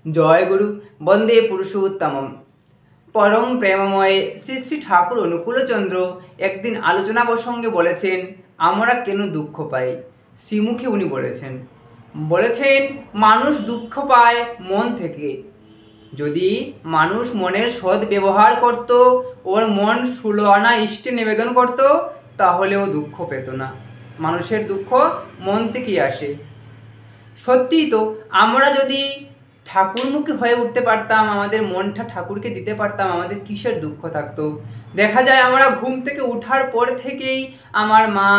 জয় গুরু বন্দে পুরুষোত্তমম। পরম প্রেমময় শ্রী শ্রী ঠাকুর অনুকূলচন্দ্র একদিন আলোচনা প্রসঙ্গে বলেছেন, আমরা কেন দুঃখ পাই। শ্রীমুখে উনি বলেছেন মানুষ দুঃখ পায় মন থেকে। যদি মানুষ মনের সৎ ব্যবহার করত, ওর মন 16 আনা ইষ্টে নিবেদন করত, তাহলেও দুঃখ পেত না। মানুষের দুঃখ মন থেকেই আসে। সত্যিই তো, আমরা যদি ঠাকুরমুখী হয়ে উঠতে পারতাম, আমাদের মনটা ঠাকুরকে দিতে পারতাম, আমাদের কিসের দুঃখ থাকতো। দেখা যায় আমরা ঘুম থেকে ওঠার পর থেকেই আমার মা,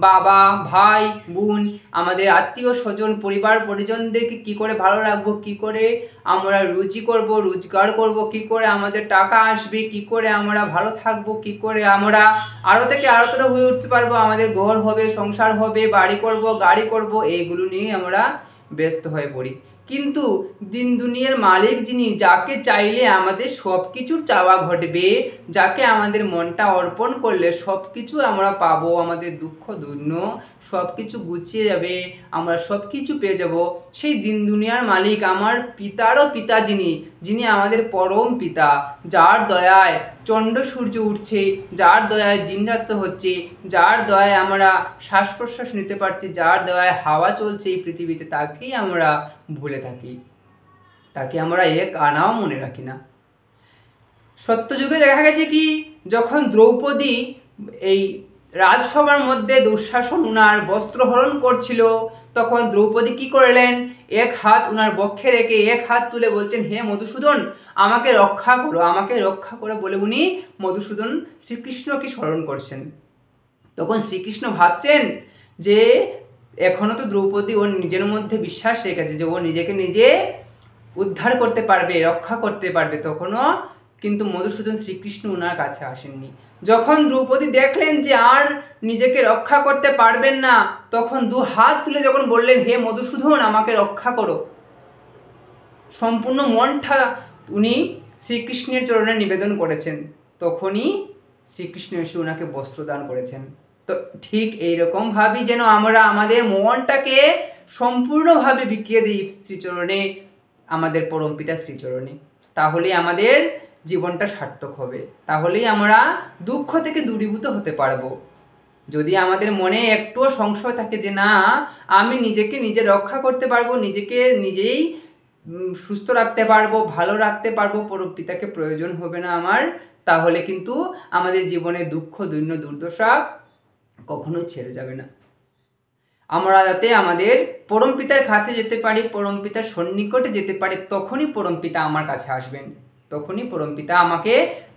বাবা, ভাই, বোন, আমাদের আত্মীয় স্বজন, পরিবার পরিজনদেরকে কী করে ভালো রাখবো, কী করে আমরা রুজি করব, রোজগার করব, কী করে আমাদের টাকা আসবে, কী করে আমরা ভালো থাকবো, কী করে আমরা আরও থেকে আরোতটা হয়ে উঠতে পারবো, আমাদের ঘর হবে, সংসার হবে, বাড়ি করব, গাড়ি করব, এইগুলো নিয়ে আমরা ব্যস্ত হয়ে পড়ি। কিন্তু দিন দুনিয়ার মালিক যিনি, যাকে চাইলে আমাদের সব কিছুর চাওয়া ঘটবে, যাকে আমাদের মনটা অর্পণ করলে সব কিছু আমরা পাবো, আমাদের দুঃখ দূর্ণ সব কিছু গুছিয়ে যাবে, আমরা সব কিছু পেয়ে যাব, সেই দিন দুনিয়ার মালিক আমার পিতারও পিতা যিনি আমাদের পরম পিতা, যার দয়ায় চন্দ্র সূর্য উঠছে, যার দয়ায় দিনরাত্র হচ্ছে, যার দয়ায় আমরা শ্বাস প্রশ্বাস নিতে পারছি, যার দয়ায় হাওয়া চলছে এই পৃথিবীতে, তাকেই আমরা ভুলে থাকি, তাকে আমরা এক আনাও মনে রাখি না। সত্যযুগে দেখা গেছে কি, যখন দ্রৌপদী এই রাজসভার মধ্যে দুঃশাসন উনার বস্ত্রহরণ করছিল, তখন দ্রৌপদী কি করলেন, এক হাত উনার বক্ষে রেখে এক হাত তুলে বলছেন, হে মধুসূদন, আমাকে রক্ষা করো, আমাকে রক্ষা করো বলে উনি মধুসূদন শ্রীকৃষ্ণকে স্মরণ করছেন। তখন শ্রীকৃষ্ণ ভাবছেন যে এখনও তো দ্রৌপদী ওর নিজের মধ্যে বিশ্বাস রেখেছে যে ও নিজেকে নিজে উদ্ধার করতে পারবে, রক্ষা করতে পারবে, তখনও কিন্তু মধুসূদন শ্রীকৃষ্ণ ওনার কাছে আসেননি। যখন দ্রৌপদী দেখলেন যে আর নিজেকে রক্ষা করতে পারবেন না, তখন দু হাত তুলে যখন বললেন, হে মধুসূদন, আমাকে রক্ষা করো, সম্পূর্ণ মনটা উনি শ্রীকৃষ্ণের চরণে নিবেদন করেছেন, তখনই শ্রীকৃষ্ণ এসে ওনাকে বস্ত্রদান করেছেন। তো ঠিক এইরকমভাবেই যেন আমরা আমাদের মনটাকে সম্পূর্ণভাবে বিকিয়ে দিই শ্রীচরণে, আমাদের পরমপিতা শ্রীচরণে, তাহলেই আমাদের জীবনটা সার্থক হবে, তাহলেই আমরা দুঃখ থেকে দূরীভূত হতে পারবো। যদি আমাদের মনে একটুও সংশয় থাকে যে না, আমি নিজেকে নিজে রক্ষা করতে পারবো, নিজেকে নিজেই সুস্থ রাখতে পারবো, ভালো রাখতে পারবো, পরমপিতাকে প্রয়োজন হবে না আমার, তাহলে কিন্তু আমাদের জীবনে দুঃখ দৈন্য দুর্দশা কখনোই ছেড়ে যাবে না। আমরা যাতে আমাদের পরমপিতার কাছে যেতে পারি, পরমপিতার সন্নিকটে যেতে পারি, তখনই পরমপিতা আমার কাছে আসবেন, তখনই পরমপিতা আমাকে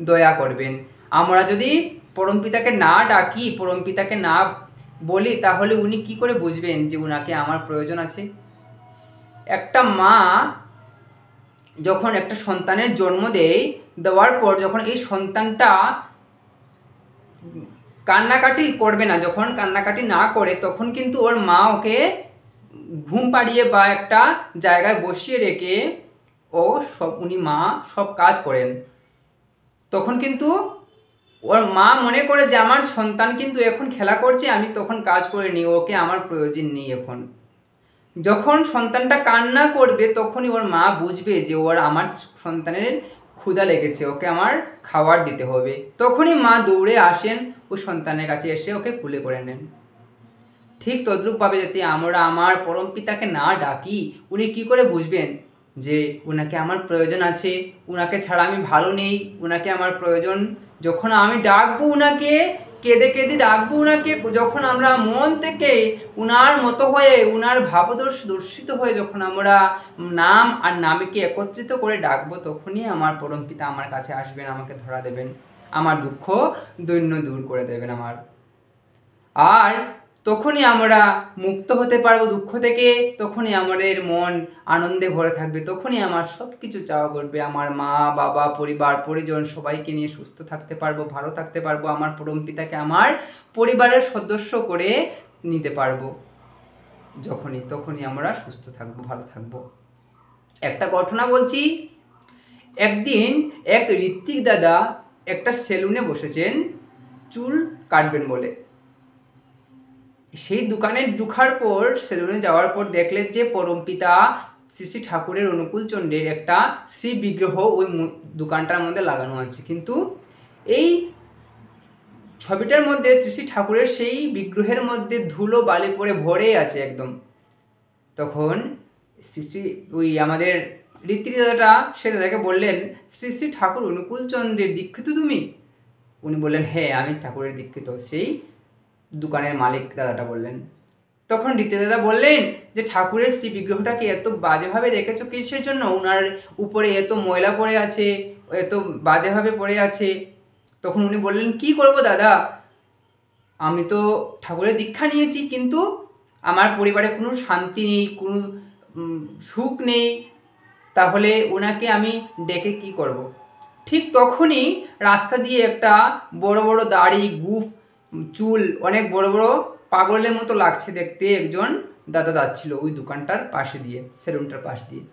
দয়া করবেন। আমরা যদি পরমপিতাকে না ডাকি, পরমপিতাকে না বলি, তাহলে উনি কি করে বুঝবেন যে উনাকে আমার প্রয়োজন আছে। একটা মা যখন একটা সন্তানের জন্ম দেওয়ার পর যখন এই সন্তানটা কান্নাকাটি করবে না, যখন কান্নাকাটি না করে, তখন কিন্তু ওর মা ওকে ঘুম পাড়িয়ে বা একটা জায়গায় বসিয়ে রেখে উনি মা সব কাজ করেন। তখন কিন্তু ওর মা মনে করে যে আমার সন্তান কিন্তু এখন খেলা করছে, আমি তখন কাজ করে নিই, ওকে আমার প্রয়োজন নেই এখন। যখন সন্তানটা কান্না করবে, তখনই ওর মা বুঝবে যে আমার সন্তানের ক্ষুধা লেগেছে, ওকে আমার খাবার দিতে হবে, তখনই মা দৌড়ে আসেন, ওই সন্তানের কাছে এসে ওকে কুলে করে নেন। ঠিক তদ্রূপভাবে যদি আমরা আমার পরমপিতাকে না ডাকি, উনি কি করে বুঝবেন যে ওনাকে আমার প্রয়োজন আছে, ওনাকে ছাড়া আমি ভালো নেই, ওনাকে আমার প্রয়োজন। যখন আমি ডাকবো ওনাকে, কেঁদে কেঁদে ডাকবো ওনাকে, যখন আমরা মন থেকে উনার মতো হয়ে, উনার ভাবদর্শিত হয়ে যখন আমরা নাম আর নামকে একত্রিত করে ডাকবো, তখনই আমার পরমপিতা আমার কাছে আসবেন, আমাকে ধরা দেবেন, আমার দুঃখ দৈন্য দূর করে দেবেন আমার। আর তখনই আমরা মুক্ত হতে পারবো দুঃখ থেকে, তখনই আমাদের মন আনন্দে ভরে থাকবে, তখনই আমার সব কিছু চাওয়া করবে, আমার মা বাবা পরিবার পরিজন সবাইকে নিয়ে সুস্থ থাকতে পারবো, ভালো থাকতে পারবো, আমার পরমপিতাকে আমার পরিবারের সদস্য করে নিতে পারবো। তখনই আমরা সুস্থ থাকবো, ভালো থাকবো। একটা ঘটনা বলছি। একদিন এক ঋত্বিক দাদা একটা সেলুনে বসেছেন চুল কাটবেন বলে। সেই দোকানে ঢোকার পর, সেলুনে যাওয়ার পর দেখলেন যে পরমপিতা শ্রী শ্রী ঠাকুরের অনুকূল চন্দ্রের একটা শ্রী বিগ্রহ ওই দোকানটার মধ্যে লাগানো আছে, কিন্তু এই ছবিটার মধ্যে শ্রী শ্রী ঠাকুরের সেই বিগ্রহের মধ্যে ধুলো বালি পড়ে ভরে আছে একদম। তখন শ্রী শ্রী ওই আমাদের ঋত্বিক দাদাটা সে দাদাকে বললেন, শ্রী শ্রী ঠাকুর অনুকূল চন্দ্রের দীক্ষিত তুমি? উনি বললেন, হ্যাঁ আমি ঠাকুরের দীক্ষিত। সেই দোকানের মালিক দাদাটা বললেন। তখন ঋত্বিক দাদা বললেন যে ঠাকুরের শ্রী বিগ্রহটাকে এত বাজেভাবে রেখেছো কিসের জন্য? ওনার উপরে এত ময়লা পড়ে আছে, এত বাজেভাবে পড়ে আছে। তখন উনি বললেন, কি করব দাদা, আমি তো ঠাকুরের দীক্ষা নিয়েছি, কিন্তু আমার পরিবারে কোনো শান্তি নেই, কোনো সুখ নেই, তাহলে ওনাকে আমি ডেকে কি করব? ঠিক তখনই রাস্তা দিয়ে একটা বড় বড় দাড়ি, গুফ, চুল, অনেক বড় বড় পাগলের মতো লাগছে দেখতে একজন দাদা যাচ্ছিল ওই দোকানটার পাশে দিয়ে, সেলুনটার পাশ দিয়ে।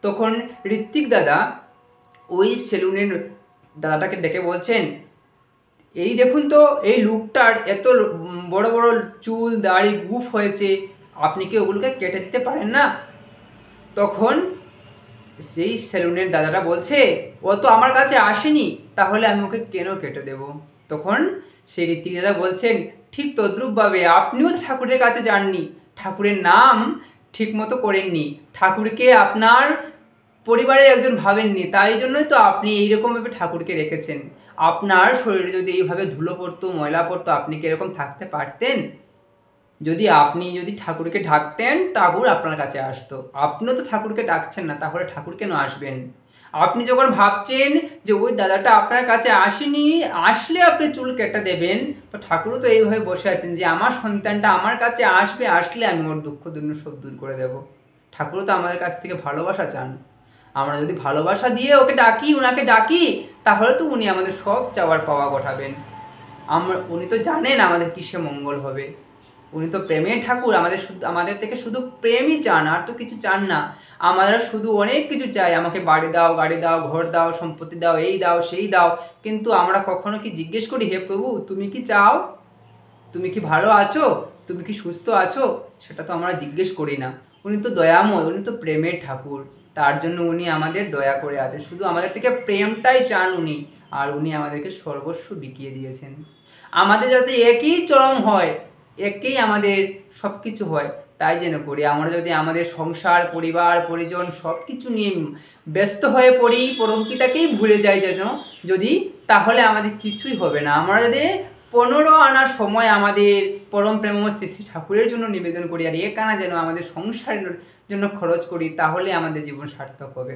তখন ঋত্বিক দাদা ওই সেলুনের দাদাটাকে ডেকে বলছেন, এই দেখুন তো এই লোকটার এত বড় বড় চুল, দাড়ি, গুফ হয়েছে, আপনি কি ওগুলোকে কেটে দিতে পারেন না? তখন সেই সেলুনের দাদাটা বলছে, ও তো আমার কাছে আসেনি, তাহলে আমি ওকে কেন কেটে দেব? তখন সেই ঋত্বিক দাদা বলছেন, ঠিক তদ্রূপভাবে আপনিও ঠাকুরের কাছে যাননি, ঠাকুরের নাম ঠিক মতো করেননি, ঠাকুরকে আপনার পরিবারের একজন ভাবেননি, তাই জন্যই তো আপনি এইরকমভাবে ঠাকুরকে রেখেছেন। আপনার শরীরে যদি এইভাবে ধুলো পড়তো, ময়লা পড়তো, আপনি কি এরকম থাকতে পারতেন? আপনি যদি ঠাকুরকে ডাকতেন, ঠাকুর আপনার কাছে আসতো। আপনিও তো ঠাকুরকে ডাকছেন না, তাহলে ঠাকুর কেন আসবেন? আপনি যখন ভাবছেন যে ওই দাদাটা আপনার কাছে আসেনি, আসলে আপনি চুল কেটে দেবেন, তো ঠাকুরও তো এইভাবে বসে আছেন যে আমার সন্তানটা আমার কাছে আসবে, আসলে আমি ওর দুঃখ দুর্ন সব দূর করে দেব। ঠাকুরও তো আমাদের কাছ থেকে ভালোবাসা চান। আমরা যদি ভালোবাসা দিয়ে ওকে ডাকি, ওনাকে ডাকি, তাহলে তো উনি আমাদের সব চাওয়ার পাওয়া ঘটাবেন। উনি তো জানেন আমাদের কিসে মঙ্গল হবে। উনি তো প্রেমের ঠাকুর, আমাদের থেকে শুধু প্রেমই চান, আর তো কিছু চান না। আমরা শুধু অনেক কিছু চাই, আমাকে বাড়ি দাও, গাড়ি দাও, ঘর দাও, সম্পত্তি দাও, এই দাও, সেই দাও, কিন্তু আমরা কখনো কি জিজ্ঞেস করি, হে প্রভু তুমি কি চাও? তুমি কি ভালো আছো? তুমি কি সুস্থ আছো? সেটা তো আমরা জিজ্ঞেস করি না। উনি তো দয়াময়, উনি তো প্রেমের ঠাকুর, তার জন্য উনি আমাদের দয়া করে আছেন, শুধু আমাদের থেকে প্রেমটাই চান উনি, আর উনি আমাদেরকে সর্বস্ব বিকিয়ে দিয়েছেন। আমাদের যাতে একই চরম হয়, একেই আমাদের সব কিছু হয়, তাই যেন করি। আমরা যদি আমাদের সংসার, পরিবার, পরিজন সব কিছু নিয়ে ব্যস্ত হয়ে পড়ি, পরমপিতাকেই ভুলে যাই যেন যদি, তাহলে আমাদের কিছুই হবে না। আমরা যদি 15 আনার সময় আমাদের পরম প্রেমময় শ্রী শ্রী ঠাকুরের জন্য নিবেদন করি, আর 1 আনা যেন আমাদের সংসারের জন্য খরচ করি, তাহলে আমাদের জীবন সার্থক হবে।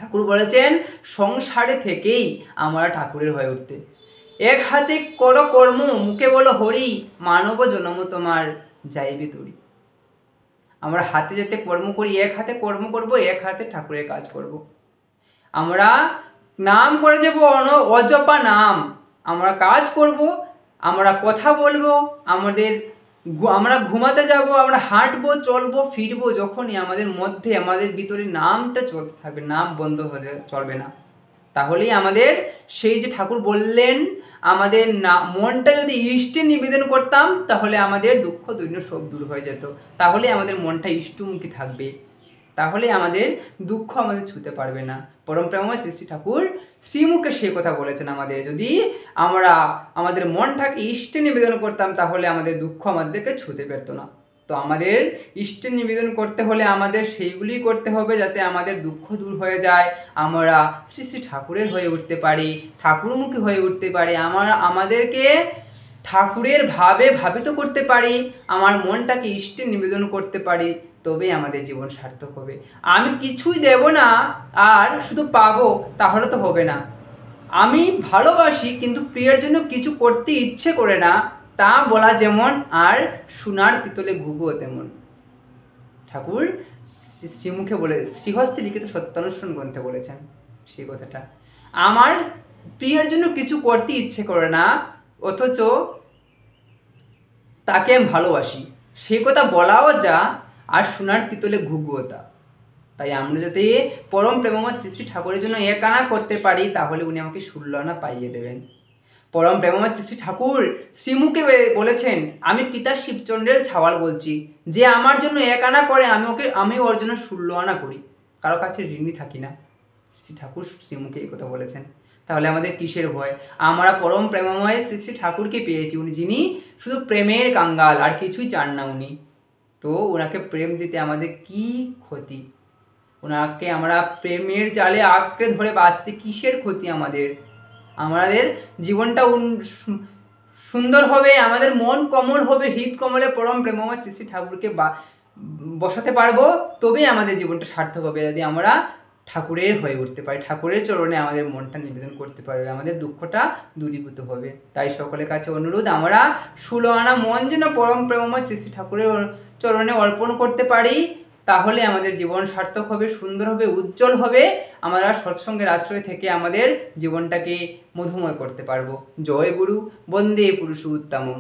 ঠাকুর বলেছেন, সংসারে থেকেই আমরা ঠাকুরের হয়ে উঠতে। এক হাতে করো কর্ম, মুখে বলো হরি, মানব জন্ম তোমার যাইবে তরি। আমরা হাতে যেতে কর্ম করি, এক হাতে কর্ম করব, এক হাতে ঠাকুরের কাজ করব। আমরা নাম করে যাব অজপা নাম, আমরা কাজ করব, আমরা কথা বলবো, আমরা ঘুমাতে যাব, আমরা হাঁটবো, চলবো, ফিরবো, যখনই আমাদের মধ্যে আমাদের ভিতরে নামটা চলতে থাকবে, নাম বন্ধ হয়ে চলবে না, তাহলেই আমাদের সেই যে ঠাকুর বললেন, আমাদের মনটা যদি ইষ্টে নিবেদন করতাম, তাহলে আমাদের দুঃখ দৈন্য সব দূর হয়ে যেত, তাহলে আমাদের মনটা ইষ্টমুখী থাকবে, তাহলে আমাদের দুঃখ আমাদের ছুঁতে পারবে না। পরম প্রেমময় শ্রী শ্রী ঠাকুর শ্রীমুখে সে কথা বলেছেন আমাদের, যদি আমরা আমাদের মনটাকে ইষ্টে নিবেদন করতাম, তাহলে আমাদের দুঃখ আমাদেরকে ছুঁতে পারতো না। তো আমাদের ইষ্টে নিবেদন করতে হলে আমাদের সেইগুলি করতে হবে, যাতে আমাদের দুঃখ দূর হয়ে যায়, আমরা শ্রী শ্রী ঠাকুরের হয়ে উঠতে পারি, ঠাকুরমুখী হয়ে উঠতে পারি, আমাদেরকে ঠাকুরের ভাবে ভাবিত করতে পারি, আমার মনটাকে ইষ্টে নিবেদন করতে পারি, তবেই আমাদের জীবন সার্থক হবে। আমি কিছুই দেব না আর শুধু পাবো, তাহলে তো হবে না। আমি ভালোবাসি কিন্তু প্রিয়ের জন্য কিছু করতে ইচ্ছে করে না, তা বলা যেমন, আর সোনার পিতলে ঘুঘুও তেমন। ঠাকুর শ্রীমুখে বলে, শ্রীহস্তে লিখিত সত্যানুষ্ঠান গ্রন্থে বলেছেন সেই কথাটা। আমার প্রিয়ের জন্য কিছু করতে ইচ্ছে করে না, অথচ তাকে আমি ভালোবাসি, সেই কথা বলাও যা, আর সোনার পিতলে ঘুঘুও তা। তাই আমরা যাতে পরম প্রেমময় শ্রী শ্রী ঠাকুরের জন্য 1 আনা করতে পারি, তাহলে উনি আমাকে 16 আনা পাইয়ে দেবেন। পরম প্রেমময় শ্রী শ্রী ঠাকুর শ্রীমুখে বলেছেন, আমি পিতা শিবচন্দ্রের ছাওয়াল বলছি, যে আমার জন্য 1 আনা করে আমি ওর জন্য 16 আনা করি, কারো কাছে ঋণী থাকি না। শ্রী ঠাকুর শ্রীমুখে এই কথা বলেছেন। তাহলে আমাদের কিসের ভয়? আমরা পরম প্রেমময় শ্রী শ্রী ঠাকুরকে পেয়েছি, উনি যিনি শুধু প্রেমের কাঙ্গাল, আর কিছুই চান না উনি। তো ওনাকে প্রেম দিতে আমাদের কি ক্ষতি? ওনাকে আমরা প্রেমের জালে আঁকড়ে ধরে বাঁচতে কিসের ক্ষতি আমাদের? আমাদের জীবনটা সুন্দর হবে, আমাদের মন কমল হবে, হৃদ কমলে পরম প্রেমময় শ্রী শ্রী ঠাকুরকে বসাতে পারবো, তবেই আমাদের জীবনটা সার্থক হবে। যদি আমরা ঠাকুরের হয়ে উঠতে পারি, ঠাকুরের চরণে আমাদের মনটা নিবেদন করতে পারবে, আমাদের দুঃখটা দূরীভূত হবে। তাই সকলের কাছে অনুরোধ, আমরা 16 আনা মন যেন পরম প্রেমময় শ্রী শ্রী ঠাকুরের চরণে অর্পণ করতে পারি, তাহলে আমাদের জীবন সার্থক হবে, সুন্দর হবে, উজ্জ্বল হবে। আমরা সৎসঙ্গের আশ্রয় থেকে আমাদের জীবনটাকে মধুময় করতে পারবো। জয় গুরু, বন্দে পুরুষোত্তমম।